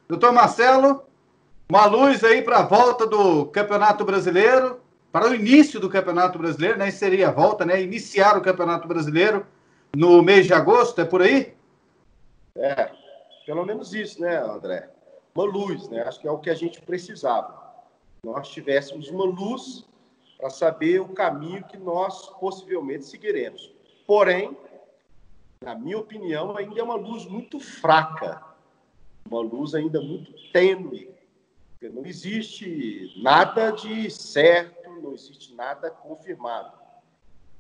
Doutor Marcelo, uma luz aí para a volta do Campeonato Brasileiro, para o início do Campeonato Brasileiro, né? Seria a volta, né? Iniciar o Campeonato Brasileiro no mês de agosto, é por aí? É, pelo menos isso, né, André? Uma luz, né? Acho que é o que a gente precisava. Nós tivéssemos uma luz para saber o caminho que nós possivelmente seguiremos. Porém, na minha opinião, ainda é uma luz muito fraca, uma luz ainda muito tênue. Não existe nada de certo, não existe nada confirmado.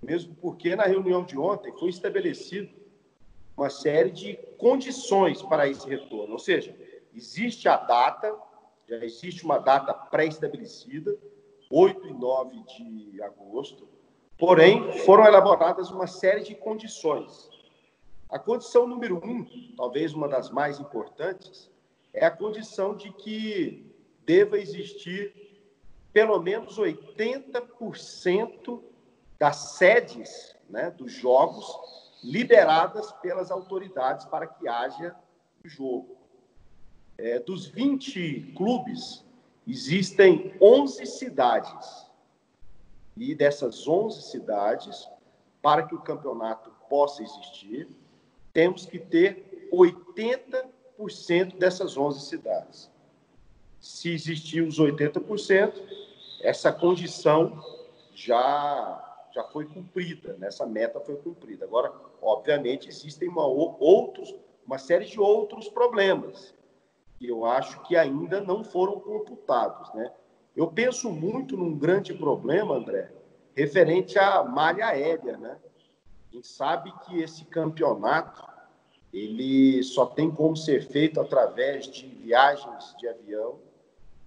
Mesmo porque na reunião de ontem foi estabelecido uma série de condições para esse retorno. Ou seja, existe a data, já existe uma data pré-estabelecida, 8 e 9 de agosto, porém foram elaboradas uma série de condições. A condição número 1, talvez uma das mais importantes, é a condição de que deva existir pelo menos 80% das sedes, né, dos jogos liberadas pelas autoridades para que haja o jogo. Dos 20 clubes, existem 11 cidades. E dessas 11 cidades, para que o campeonato possa existir, temos que ter 80% dessas 11 cidades. Se existir os 80%, essa condição já foi cumprida, né? Essa meta foi cumprida. Agora, obviamente, existem uma série de outros problemas que eu acho que ainda não foram computados, né? Eu penso muito num grande problema, André, referente à malha aérea, né? A gente sabe que esse campeonato ele só tem como ser feito através de viagens de avião.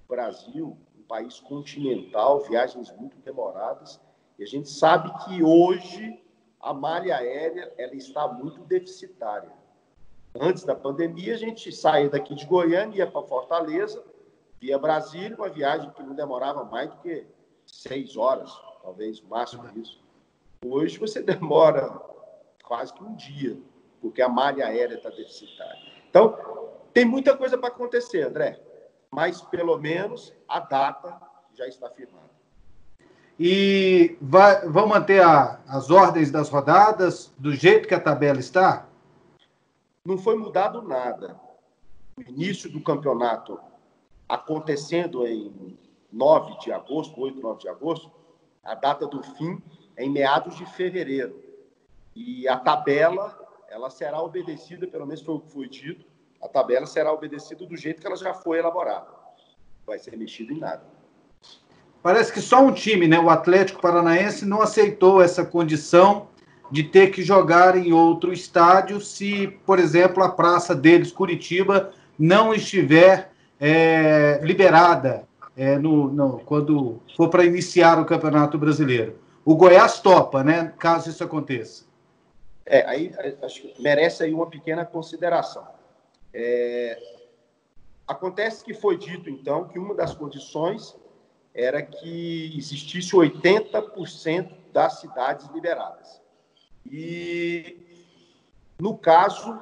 O Brasil, um país continental, viagens muito demoradas, e a gente sabe que hoje a malha aérea ela está muito deficitária. Antes da pandemia, a gente saía daqui de Goiânia, ia para Fortaleza, via Brasília, uma viagem que não demorava mais do que 6 horas, talvez máximo isso. Hoje você demora quase que um dia, porque a malha aérea está deficitária. Então, tem muita coisa para acontecer, André, mas pelo menos a data já está firmada. E vão manter as ordens das rodadas do jeito que a tabela está? Não foi mudado nada. O início do campeonato acontecendo em 9 de agosto, 8, 9 de agosto, a data do fim é em meados de fevereiro. E a tabela, ela será obedecida, pelo menos foi o que foi dito, a tabela será obedecida do jeito que ela já foi elaborada. Não vai ser mexido em nada. Parece que só um time, né, o Atlético Paranaense, não aceitou essa condição de ter que jogar em outro estádio se, por exemplo, a praça deles, Curitiba, não estiver liberada quando for para iniciar o Campeonato Brasileiro. O Goiás topa, né, caso isso aconteça. Aí acho que merece aí uma pequena consideração. Acontece que foi dito, então, que uma das condições era que existisse 80% das cidades liberadas. E, no caso,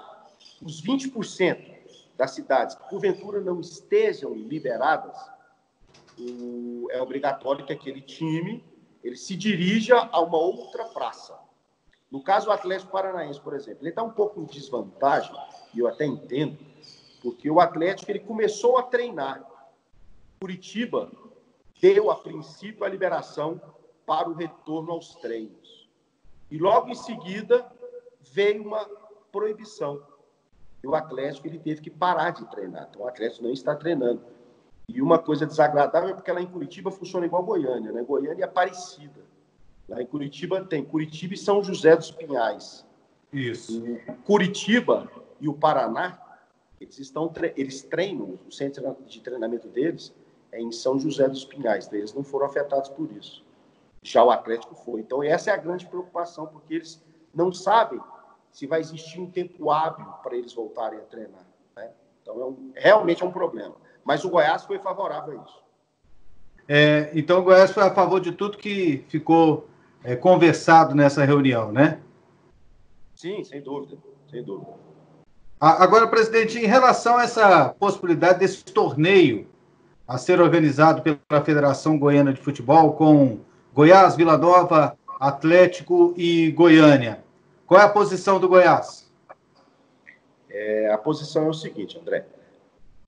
os 20% das cidades que, porventura, não estejam liberadas, é obrigatório que aquele time ele se dirija a uma outra praça. No caso, o Atlético Paranaense, por exemplo, ele está um pouco em desvantagem, e eu até entendo, porque o Atlético ele começou a treinar. Curitiba deu, a princípio, a liberação para o retorno aos treinos. E logo em seguida veio uma proibição. E o Atlético ele teve que parar de treinar. Então o Atlético não está treinando. E uma coisa desagradável é porque lá em Curitiba funciona igual Goiânia, né? Goiânia é Aparecida. Lá em Curitiba tem Curitiba e São José dos Pinhais. Isso. O Curitiba e o Paraná, eles treinam, o centro de treinamento deles é em São José dos Pinhais. Então eles não foram afetados por isso. Já o Atlético foi. Então essa é a grande preocupação, porque eles não sabem se vai existir um tempo hábil para eles voltarem a treinar, né? Então realmente é um problema. Mas o Goiás foi favorável a isso. Então o Goiás foi a favor de tudo que ficou conversado nessa reunião, né? Sim, sem dúvida, sem dúvida. Agora, presidente, em relação a essa possibilidade desse torneio a ser organizado pela Federação Goiana de Futebol com Goiás, Vila Nova, Atlético e Goiânia, qual é a posição do Goiás? A posição é o seguinte, André.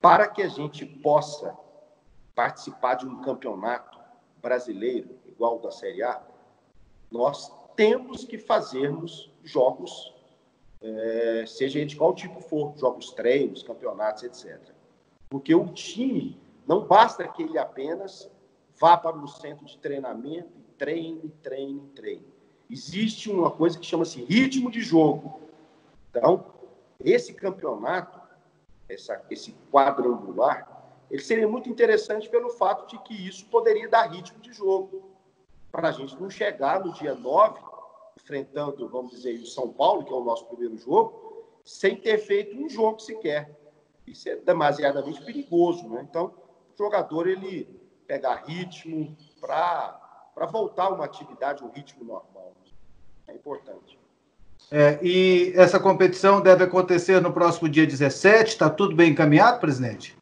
Para que a gente possa participar de um campeonato brasileiro, igual o da Série A, nós temos que fazermos jogos, seja de qual tipo for, jogos treinos, campeonatos, etc. Porque o time, não basta que ele apenas vá para o centro de treinamento e treine. Existe uma coisa que chama-se ritmo de jogo. Então, esse campeonato, esse quadrangular, ele seria muito interessante pelo fato de que isso poderia dar ritmo de jogo, para a gente não chegar no dia 9, enfrentando, vamos dizer, o São Paulo, que é o nosso primeiro jogo, sem ter feito um jogo sequer. Isso é demasiadamente perigoso, né? Então, o jogador, ele pegar ritmo para voltar a uma atividade, um ritmo normal. É importante. E essa competição deve acontecer no próximo dia 17, está tudo bem encaminhado, presidente?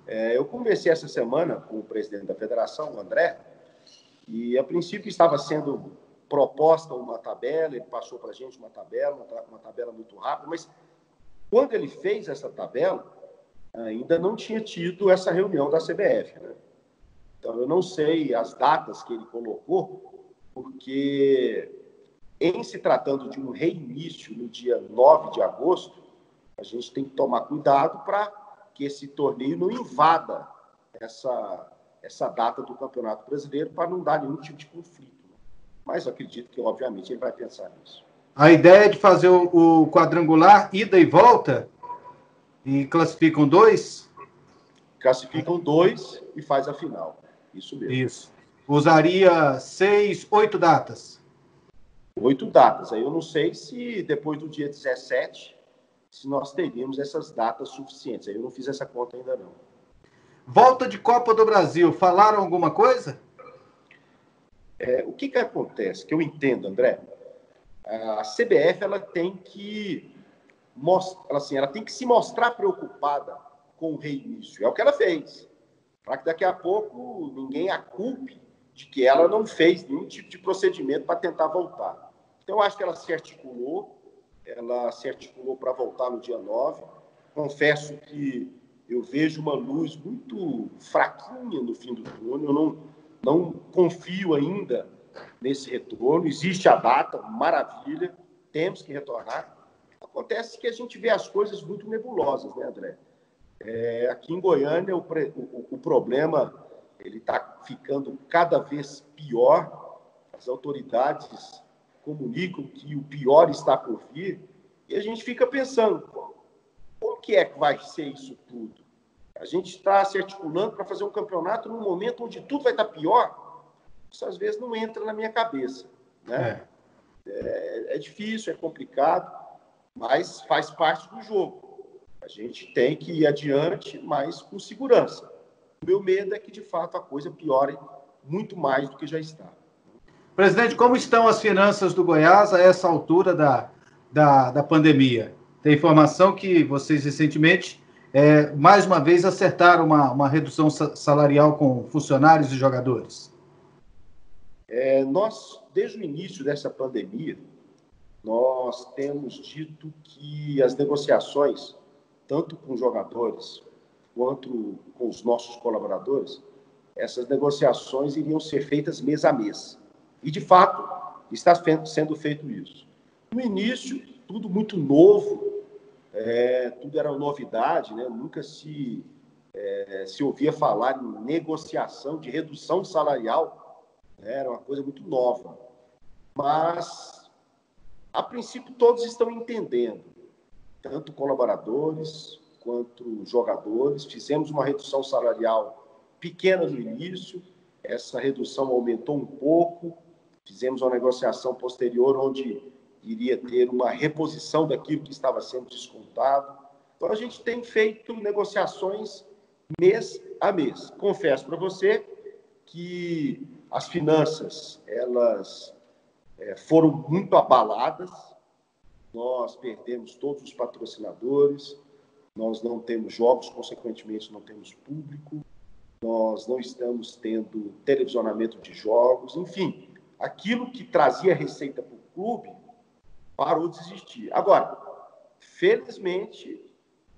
Eu conversei essa semana com o presidente da federação, o André, e a princípio estava sendo proposta uma tabela, ele passou para a gente uma tabela muito rápida, mas quando ele fez essa tabela, ainda não tinha tido essa reunião da CBF, né? Então, eu não sei as datas que ele colocou, porque em se tratando de um reinício no dia 9 de agosto, a gente tem que tomar cuidado para que esse torneio não invada essa data do Campeonato Brasileiro para não dar nenhum tipo de conflito. Mas eu acredito que, obviamente, ele vai pensar nisso. A ideia é de fazer o quadrangular, ida e volta, e classificam 2? Classificam 2 e faz a final. Isso mesmo. Isso. Usaria 6, 8 datas. 8 datas. Aí eu não sei se depois do dia 17, se nós teríamos essas datas suficientes. Aí eu não fiz essa conta ainda não. Volta de Copa do Brasil, falaram alguma coisa? O que acontece? Que eu entendo, André, a CBF ela tem que ela tem que se mostrar preocupada com o reinício. É o que ela fez. Para que daqui a pouco ninguém a culpe de que ela não fez nenhum tipo de procedimento para tentar voltar. Então, eu acho que ela se articulou para voltar no dia 9. Confesso que eu vejo uma luz muito fraquinha no fim do túnel, eu não confio ainda nesse retorno. Existe a data, maravilha, temos que retornar. Acontece que a gente vê as coisas muito nebulosas, né, André? Aqui em Goiânia, o problema ele está ficando cada vez pior. As autoridades comunicam que o pior está por vir. E a gente fica pensando, como que vai ser isso tudo? A gente está se articulando para fazer um campeonato num momento onde tudo vai estar pior? Isso às vezes não entra na minha cabeça, né? É difícil, é complicado, mas faz parte do jogo. A gente tem que ir adiante, mas com segurança. O meu medo é que, de fato, a coisa piore muito mais do que já está. Presidente, como estão as finanças do Goiás a essa altura da pandemia? Tem informação que vocês recentemente, mais uma vez, acertaram uma redução salarial com funcionários e jogadores. Nós, desde o início dessa pandemia, nós temos dito que as negociações, tanto com os jogadores quanto com os nossos colaboradores, essas negociações iriam ser feitas mês a mês. E, de fato, está sendo feito isso. No início, tudo muito novo, tudo era novidade, né? Nunca se ouvia falar em negociação de redução salarial, né? Era uma coisa muito nova. Mas, a princípio, todos estão entendendo, tanto colaboradores quanto jogadores. Fizemos uma redução salarial pequena no início, essa redução aumentou um pouco, fizemos uma negociação posterior onde iria ter uma reposição daquilo que estava sendo descontado. Então, a gente tem feito negociações mês a mês. Confesso para você que as finanças, elas foram muito abaladas, nós perdemos todos os patrocinadores, nós não temos jogos, consequentemente não temos público, nós não estamos tendo televisionamento de jogos, enfim, aquilo que trazia receita para o clube parou de existir. Agora, felizmente,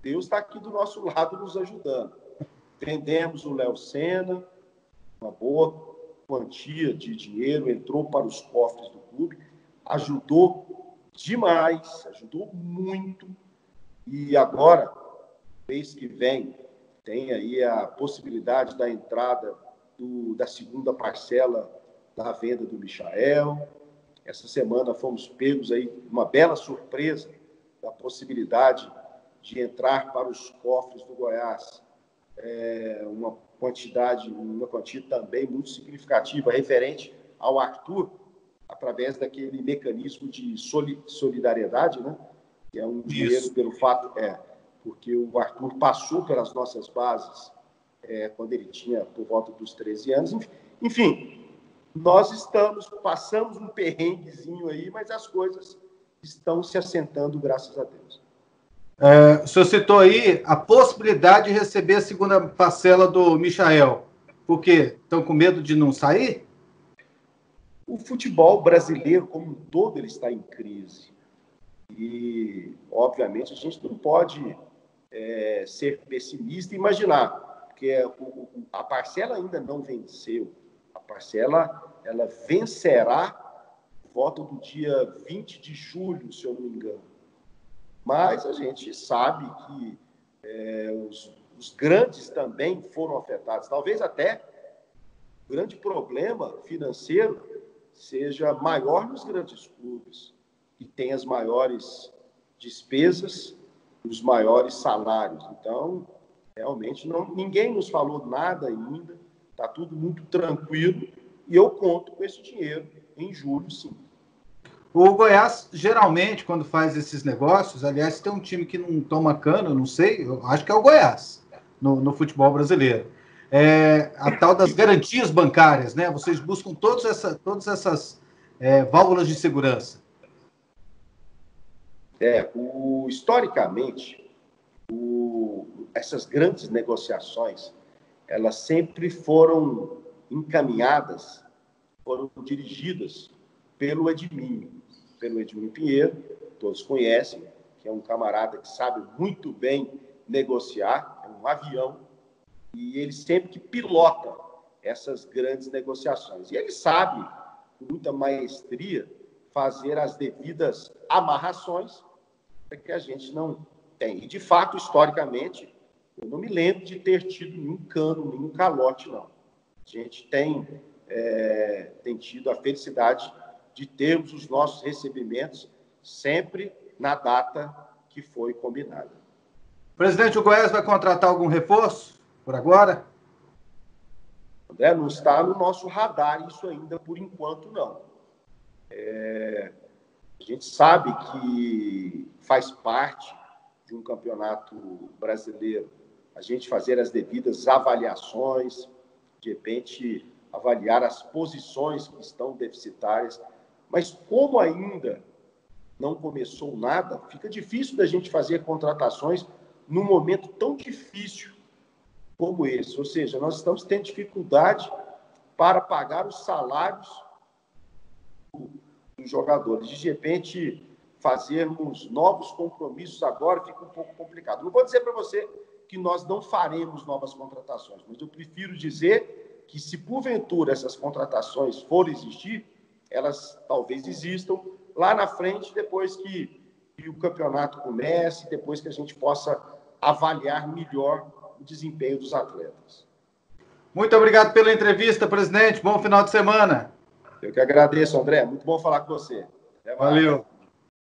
Deus está aqui do nosso lado nos ajudando. Vendemos o Léo Senna, uma boa quantia de dinheiro entrou para os cofres do clube, ajudou demais, ajudou muito. E agora, mês que vem, tem aí a possibilidade da entrada da segunda parcela da venda do Michael. Essa semana fomos pegos aí uma bela surpresa da possibilidade de entrar para os cofres do Goiás uma quantia também muito significativa referente ao Arthur, através daquele mecanismo de solidariedade, né? Que é um dinheiro pelo fato... porque o Arthur passou pelas nossas bases quando ele tinha por volta dos 13 anos. Enfim, nós passamos um perrenguezinho aí, mas as coisas estão se assentando, graças a Deus. O senhor citou aí a possibilidade de receber a segunda parcela do Michael. Por quê? Estão com medo de não sair? O futebol brasileiro, como um todo, ele está em crise. E, obviamente, a gente não pode ser pessimista e imaginar, porque a parcela ainda não venceu. A parcela, ela vencerá por volta do dia 20 de julho, se eu não me engano. Mas a gente sabe que os grandes também foram afetados. Talvez até o grande problema financeiro seja maior nos grandes clubes, que têm as maiores despesas, os maiores salários. Então, realmente, ninguém nos falou nada ainda, está tudo muito tranquilo, e eu conto com esse dinheiro em julho, sim. O Goiás, geralmente, quando faz esses negócios, aliás, tem um time que não toma cano, não sei, eu acho que é o Goiás, no futebol brasileiro. A tal das garantias bancárias, né? Vocês buscam todas essas válvulas de segurança. Historicamente, essas grandes negociações, elas sempre foram encaminhadas, foram dirigidas pelo Edminho Pinheiro, todos conhecem, que é um camarada que sabe muito bem negociar, é um avião, e ele sempre que pilota essas grandes negociações. E ele sabe, com muita maestria, fazer as devidas amarrações para que a gente não tenha. E, de fato, historicamente, eu não me lembro de ter tido nenhum cano, nenhum calote, não. A gente tem tido a felicidade de termos os nossos recebimentos sempre na data que foi combinada. Presidente, o Goiás vai contratar algum reforço por agora? André, não está no nosso radar isso ainda, por enquanto, não. A gente sabe que faz parte de um campeonato brasileiro a gente fazer as devidas avaliações, de repente avaliar as posições que estão deficitárias, mas como ainda não começou nada, fica difícil da gente fazer contratações num momento tão difícil como esse. Ou seja, nós estamos tendo dificuldade para pagar os salários dos jogadores. De repente, fazermos novos compromissos agora fica um pouco complicado. Não vou dizer para você que nós não faremos novas contratações, mas eu prefiro dizer que, se porventura essas contratações forem existir, elas talvez existam lá na frente, depois que o campeonato comece, depois que a gente possa avaliar melhor o desempenho dos atletas. Muito obrigado pela entrevista, presidente. Bom final de semana. Eu que agradeço, André. Muito bom falar com você. Valeu.